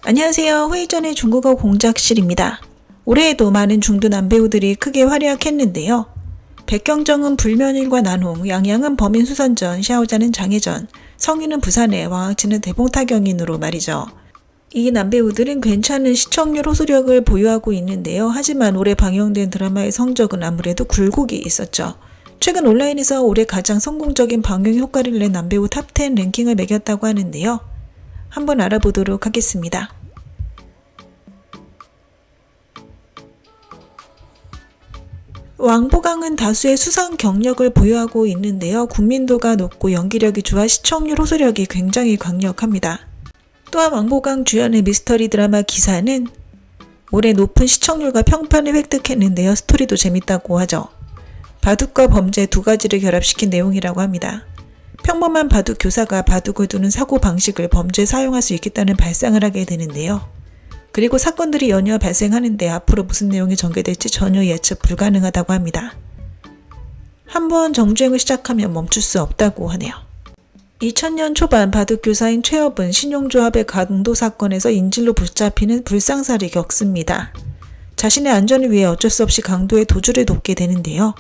안녕하세요. 회의전의 중국어 공작실입니다. 올해에도 많은 중두 남배우들이 크게 활약했는데요. 백경정은 불면일과 난홍, 양양은 범인수선전, 샤오자는 장해전, 성윤은 부산에, 왕학치는 대봉타경인으로 말이죠. 이 남배우들은 괜찮은 시청률 호소력을 보유하고 있는데요. 하지만 올해 방영된 드라마의 성적은 아무래도 굴곡이 있었죠. 최근 온라인에서 올해 가장 성공적인 방영 효과를 낸 남배우 탑10 랭킹을 매겼다고 하는데요. 한번 알아보도록 하겠습니다. 왕보강은 다수의 수상 경력을 보유하고 있는데요. 국민도가 높고 연기력이 좋아 시청률 호소력이 굉장히 강력합니다. 또한 왕보강 주연의 미스터리 드라마 기사는 올해 높은 시청률과 평판을 획득했는데요. 스토리도 재밌다고 하죠. 바둑과 범죄 두 가지를 결합시킨 내용이라고 합니다. 평범한 바둑 교사가 바둑을 두는 사고 방식을 범죄에 사용할 수 있겠다는 발상을 하게 되는데요. 그리고 사건들이 연이어 발생하는데 앞으로 무슨 내용이 전개될지 전혀 예측 불가능하다고 합니다. 한번 정주행을 시작하면 멈출 수 없다고 하네요. 2000년 초반 바둑교사인 최업은 신용조합의 강도 사건에서 인질로 붙잡히는 불상사를 겪습니다. 자신의 안전을 위해 어쩔 수 없이 강도의 도주를 돕게 되는데요.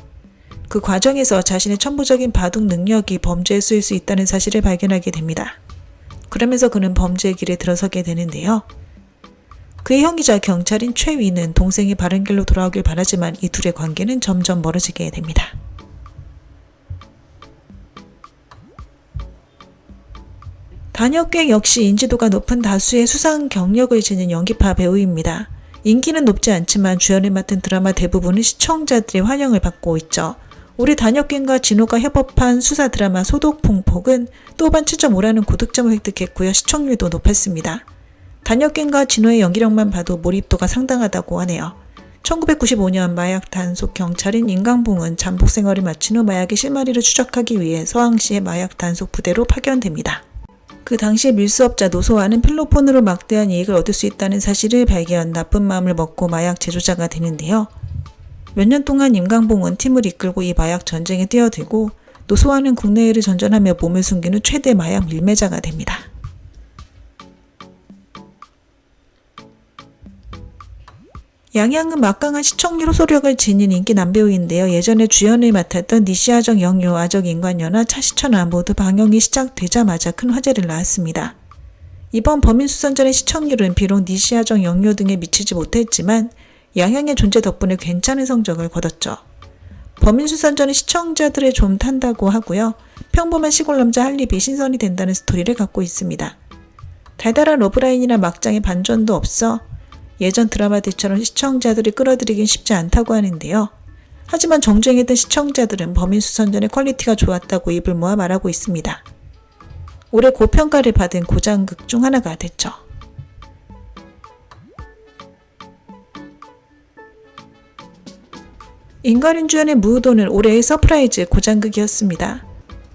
그 과정에서 자신의 천부적인 바둑 능력이 범죄에 쓰일 수 있다는 사실을 발견하게 됩니다. 그러면서 그는 범죄의 길에 들어서게 되는데요. 그의 형이자 경찰인 최위는 동생이 바른 길로 돌아오길 바라지만 이 둘의 관계는 점점 멀어지게 됩니다. 단역객 역시 인지도가 높은 다수의 수상 경력을 지닌 연기파 배우입니다. 인기는 높지 않지만 주연을 맡은 드라마 대부분은 시청자들의 환영을 받고 있죠. 올해 단역객과 진호가 협업한 수사 드라마 소독폭폭은 또반 7.5라는 고득점을 획득했고요. 시청률도 높았습니다. 단역객과 진호의 연기력만 봐도 몰입도가 상당하다고 하네요. 1995년 마약 단속 경찰인 임강봉은 잠복 생활을 마친 후 마약의 실마리를 추적하기 위해 서항시의 마약 단속 부대로 파견됩니다. 그 당시 밀수업자 노소아는 필로폰으로 막대한 이익을 얻을 수 있다는 사실을 발견, 나쁜 마음을 먹고 마약 제조자가 되는데요. 몇 년 동안 임강봉은 팀을 이끌고 이 마약 전쟁에 뛰어들고 노소아는 국내외를 전전하며 몸을 숨긴 후 최대 마약 밀매자가 됩니다. 양양은 막강한 시청률 호소력을 지닌 인기 남배우인데요. 예전에 주연을 맡았던 니시아정 영유, 아적 인관연화, 차시천화 모두 방영이 시작되자마자 큰 화제를 낳았습니다. 이번 범인수선전의 시청률은 비록 니시아정 영유 등에 미치지 못했지만 양양의 존재 덕분에 괜찮은 성적을 거뒀죠. 범인수선전은 시청자들의 좀 탄다고 하고요. 평범한 시골 남자 할리비 신선이 된다는 스토리를 갖고 있습니다. 달달한 러브라인이나 막장의 반전도 없어 예전 드라마들처럼 시청자들이 끌어들이긴 쉽지 않다고 하는데요. 하지만 정주행했던 시청자들은 범인수선전의 퀄리티가 좋았다고 입을 모아 말하고 있습니다. 올해 고평가를 받은 고장극 중 하나가 됐죠. 인가린 주연의 무우도는 올해의 서프라이즈 고장극이었습니다.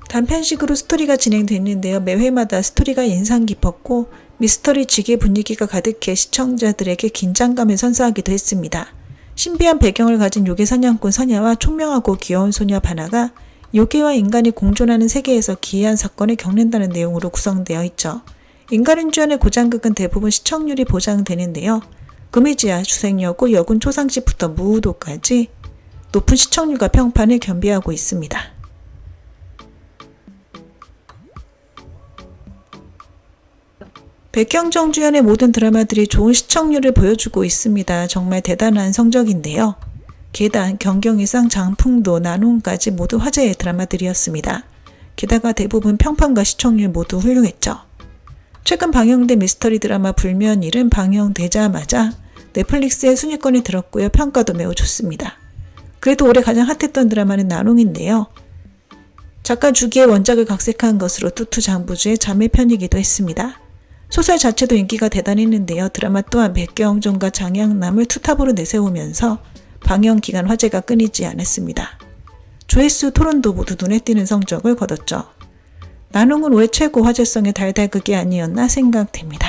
단편식으로 스토리가 진행됐는데요. 매 회마다 스토리가 인상 깊었고 미스터리 지게 분위기가 가득해 시청자들에게 긴장감을 선사하기도 했습니다. 신비한 배경을 가진 요괴 사냥꾼 선야와 총명하고 귀여운 소녀 바나가 요괴와 인간이 공존하는 세계에서 기이한 사건을 겪는다는 내용으로 구성되어 있죠. 인간인 주연의 고장극은 대부분 시청률이 보장되는데요. 금이지야, 주생여고, 여군 초상집부터 무우도까지 높은 시청률과 평판을 겸비하고 있습니다. 백경정 주연의 모든 드라마들이 좋은 시청률을 보여주고 있습니다. 정말 대단한 성적인데요. 계단, 경경이상, 장풍도, 난홍까지 모두 화제의 드라마들이었습니다. 게다가 대부분 평판과 시청률 모두 훌륭했죠. 최근 방영된 미스터리 드라마 불면일은 방영되자마자 넷플릭스에 순위권에 들었고요. 평가도 매우 좋습니다. 그래도 올해 가장 핫했던 드라마는 난홍인데요. 작가 주기의 원작을 각색한 것으로 뚜투 장부주의 자매편이기도 했습니다. 소설 자체도 인기가 대단했는데요. 드라마 또한 백경정과 장양남을 투탑으로 내세우면서 방영 기간 화제가 끊이지 않았습니다. 조회수 토론도 모두 눈에 띄는 성적을 거뒀죠. 난홍은 올해 최고 화제성의 달달극이 아니었나 생각됩니다.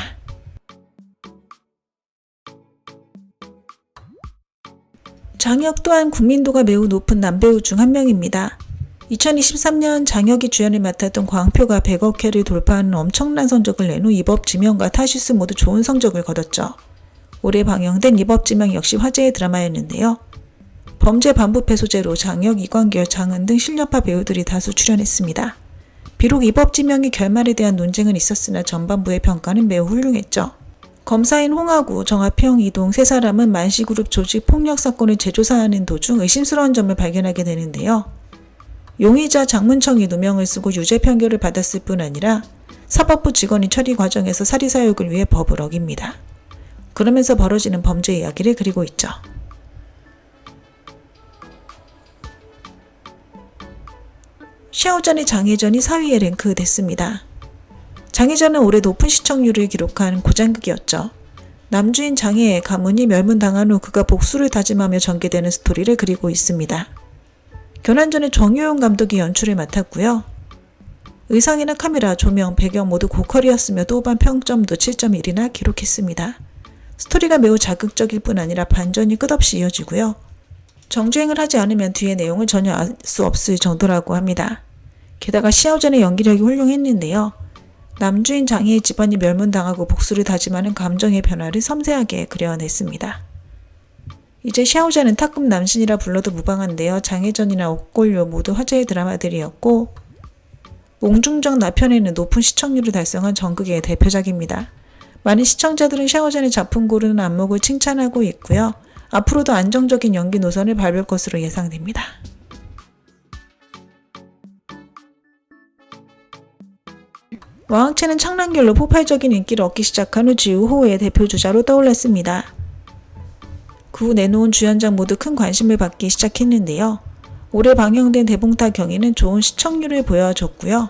장혁 또한 국민도가 매우 높은 남배우 중 한 명입니다. 2023년 장혁이 주연을 맡았던 광표가 100억 회를 돌파하는 엄청난 성적을 낸 후 이법지명과 타시스 모두 좋은 성적을 거뒀죠. 올해 방영된 이법지명 역시 화제의 드라마였는데요. 범죄 반부패 소재로 장혁, 이광결, 장은 등 실력파 배우들이 다수 출연했습니다. 비록 이법지명의 결말에 대한 논쟁은 있었으나 전반부의 평가는 매우 훌륭했죠. 검사인 홍하구, 정하평, 이동 세 사람은 만시그룹 조직 폭력 사건을 재조사하는 도중 의심스러운 점을 발견하게 되는데요. 용의자 장문청이 누명을 쓰고 유죄 판결을 받았을 뿐 아니라 사법부 직원이 처리 과정에서 사리사욕을 위해 법을 어깁니다. 그러면서 벌어지는 범죄 이야기를 그리고 있죠. 샤오잔의 장혜전이 4위에 랭크됐습니다. 장혜전은 올해 높은 시청률을 기록한 고장극이었죠. 남주인 장혜의 가문이 멸문당한 후 그가 복수를 다짐하며 전개되는 스토리를 그리고 있습니다. 결혼 전에 정효용 감독이 연출을 맡았고요. 의상이나 카메라, 조명, 배경 모두 고퀄이었으며 또한 평점도 7.1이나 기록했습니다. 스토리가 매우 자극적일 뿐 아니라 반전이 끝없이 이어지고요. 정주행을 하지 않으면 뒤의 내용을 전혀 알 수 없을 정도라고 합니다. 게다가 샤오잔의 연기력이 훌륭했는데요. 남주인 장애의 집안이 멸문당하고 복수를 다짐하는 감정의 변화를 섬세하게 그려냈습니다. 이제 샤오잔은 탑급 남신이라 불러도 무방한데요. 장혜전이나 옥골요 모두 화제의 드라마들이었고 몽중정 나편에는 높은 시청률을 달성한 전극의 대표작입니다. 많은 시청자들은 샤오잔의 작품 고르는 안목을 칭찬하고 있고요. 앞으로도 안정적인 연기 노선을 밟을 것으로 예상됩니다. 왕학체는 창란결로 폭발적인 인기를 얻기 시작한 후 지우호의 대표주자로 떠올랐습니다. 그 후 내놓은 주연작 모두 큰 관심을 받기 시작했는데요. 올해 방영된 대봉타 경위는 좋은 시청률을 보여줬고요.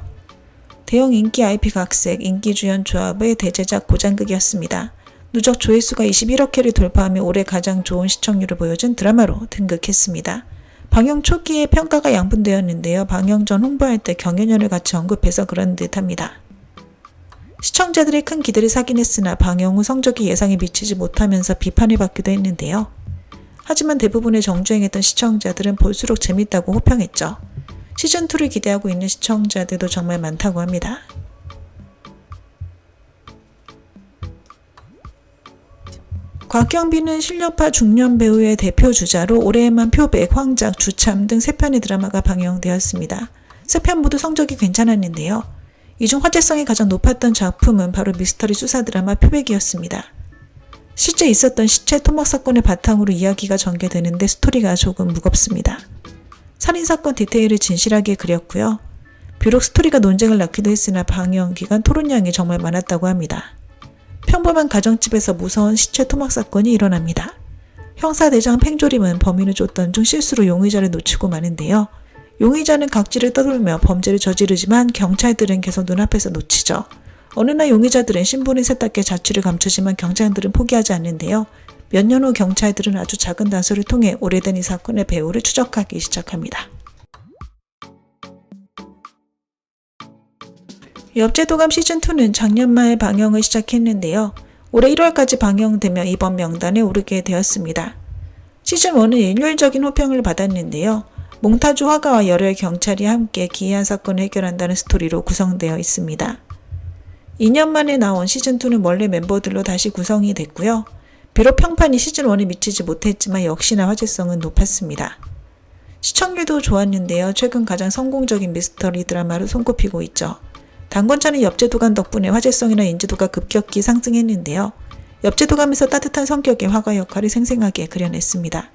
대형 인기 IP 각색, 인기 주연 조합의 대제작 고장극이었습니다. 누적 조회수가 21억 회를 돌파하며 올해 가장 좋은 시청률을 보여준 드라마로 등극했습니다. 방영 초기에 평가가 양분되었는데요. 방영 전 홍보할 때 경연연을 같이 언급해서 그런 듯합니다. 시청자들의 큰 기대를 사긴 했으나 방영 후 성적이 예상에 미치지 못하면서 비판을 받기도 했는데요. 하지만 대부분의 정주행했던 시청자들은 볼수록 재밌다고 호평했죠. 시즌2를 기대하고 있는 시청자들도 정말 많다고 합니다. 곽경빈은 실력파 중년 배우의 대표 주자로 올해에만 표백, 황작, 주참 등 3편의 드라마가 방영되었습니다. 3편 모두 성적이 괜찮았는데요. 이 중 화제성이 가장 높았던 작품은 바로 미스터리 수사 드라마 표백이었습니다. 실제 있었던 시체 토막 사건을 바탕으로 이야기가 전개되는데 스토리가 조금 무겁습니다. 살인사건 디테일을 진실하게 그렸고요. 비록 스토리가 논쟁을 낳기도 했으나 방영 기간 토론량이 정말 많았다고 합니다. 평범한 가정집에서 무서운 시체 토막 사건이 일어납니다. 형사대장 팽조림은 범인을 쫓던 중 실수로 용의자를 놓치고 마는데요. 용의자는 각지를 떠돌며 범죄를 저지르지만 경찰들은 계속 눈앞에서 놓치죠. 어느 날 용의자들은 신분을 세탁해 자취를 감추지만 경찰들은 포기하지 않는데요. 몇 년 후 경찰들은 아주 작은 단서를 통해 오래된 이 사건의 배후를 추적하기 시작합니다. 엽제도감 시즌2는 작년 말 방영을 시작했는데요. 올해 1월까지 방영되며 이번 명단에 오르게 되었습니다. 시즌1은 일률적인 호평을 받았는데요. 몽타주 화가와 여러 경찰이 함께 기이한 사건을 해결한다는 스토리로 구성되어 있습니다. 2년 만에 나온 시즌2는 원래 멤버들로 다시 구성이 됐고요. 비록 평판이 시즌1에 미치지 못했지만 역시나 화제성은 높았습니다. 시청률도 좋았는데요. 최근 가장 성공적인 미스터리 드라마로 손꼽히고 있죠. 단권차는 엽제도감 덕분에 화제성이나 인지도가 급격히 상승했는데요. 엽제도감에서 따뜻한 성격의 화가 역할을 생생하게 그려냈습니다.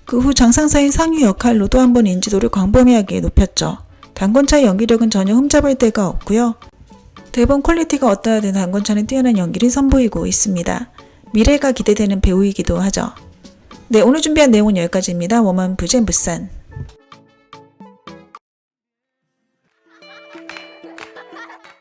그 후 장상사의 상위 역할로 또 한 번 인지도를 광범위하게 높였죠. 단권차의 연기력은 전혀 흠잡을 데가 없고요. 대본 퀄리티가 어떠하든 단권차는 뛰어난 연기를 선보이고 있습니다. 미래가 기대되는 배우이기도 하죠. 네, 오늘 준비한 내용은 여기까지입니다. 워먼 부젠 부산.